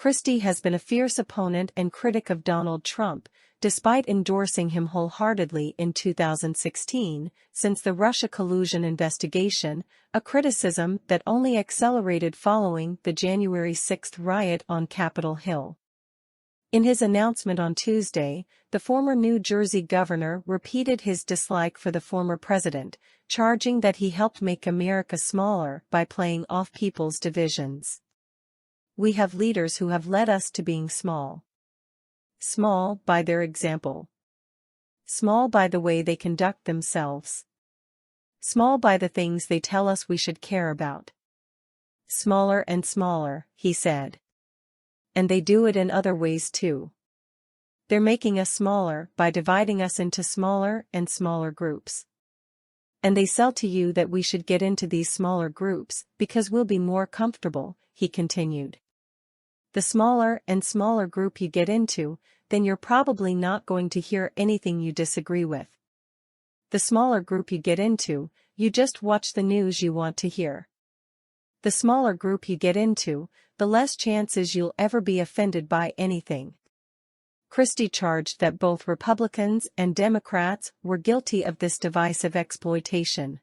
Christie has been a fierce opponent and critic of Donald Trump, despite endorsing him wholeheartedly in 2016, since the Russia collusion investigation, a criticism that only accelerated following the January 6 riot on Capitol Hill. In his announcement on Tuesday, the former New Jersey governor repeated his dislike for the former president, charging that he helped make America smaller by playing off people's divisions. "We have leaders who have led us to being small. Small by their example. Small by the way they conduct themselves. Small by the things they tell us we should care about. Smaller and smaller," he said. "And they do it in other ways too. They're making us smaller by dividing us into smaller and smaller groups. And they sell to you that we should get into these smaller groups because we'll be more comfortable," he continued. "The smaller and smaller group you get into, then you're probably not going to hear anything you disagree with. The smaller group you get into, you just watch the news you want to hear. The smaller group you get into, the less chances you'll ever be offended by anything." Christie charged that both Republicans and Democrats were guilty of this divisive exploitation.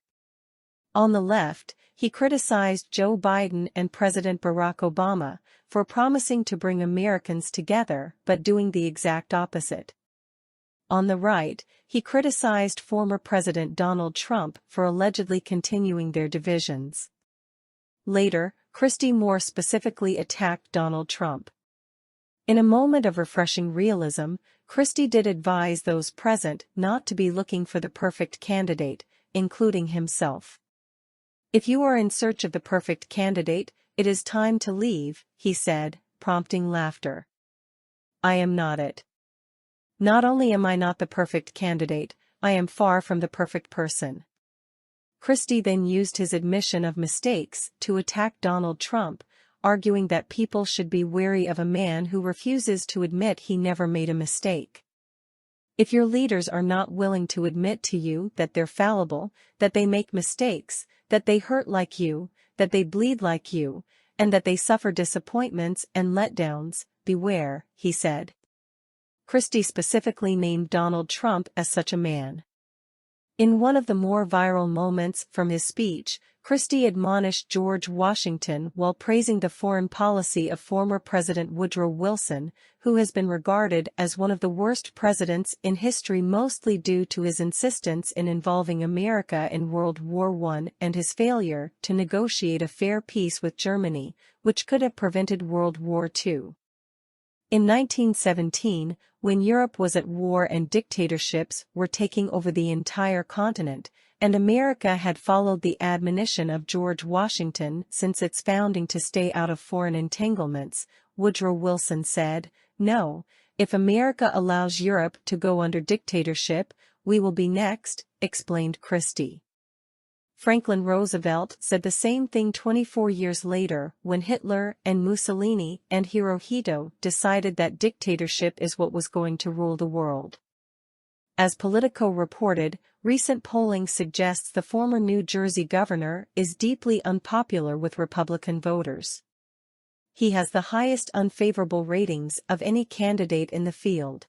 On the left, he criticized Joe Biden and President Barack Obama for promising to bring Americans together but doing the exact opposite. On the right, he criticized former President Donald Trump for allegedly continuing their divisions. Later, Christie more specifically attacked Donald Trump. In a moment of refreshing realism, Christie did advise those present not to be looking for the perfect candidate, including himself. "If you are in search of the perfect candidate, it is time to leave," he said, prompting laughter. "I am not it. Not only am I not the perfect candidate, I am far from the perfect person." Christie then used his admission of mistakes to attack Donald Trump, arguing that people should be wary of a man who refuses to admit he never made a mistake. "If your leaders are not willing to admit to you that they're fallible, that they make mistakes, that they hurt like you, that they bleed like you, and that they suffer disappointments and letdowns, beware," he said. Christie specifically named Donald Trump as such a man. In one of the more viral moments from his speech, Christie admonished George Washington while praising the foreign policy of former President Woodrow Wilson, who has been regarded as one of the worst presidents in history, mostly due to his insistence in involving America in World War I and his failure to negotiate a fair peace with Germany, which could have prevented World War II. In 1917, when Europe was at war and dictatorships were taking over the entire continent, and America had followed the admonition of George Washington since its founding to stay out of foreign entanglements, Woodrow Wilson said, "No, if America allows Europe to go under dictatorship, we will be next," explained Christie. Franklin Roosevelt said the same thing 24 years later when Hitler and Mussolini and Hirohito decided that dictatorship is what was going to rule the world. As Politico reported, recent polling suggests the former New Jersey governor is deeply unpopular with Republican voters. He has the highest unfavorable ratings of any candidate in the field.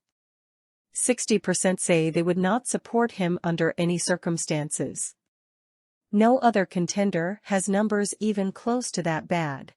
60% say they would not support him under any circumstances. No other contender has numbers even close to that bad.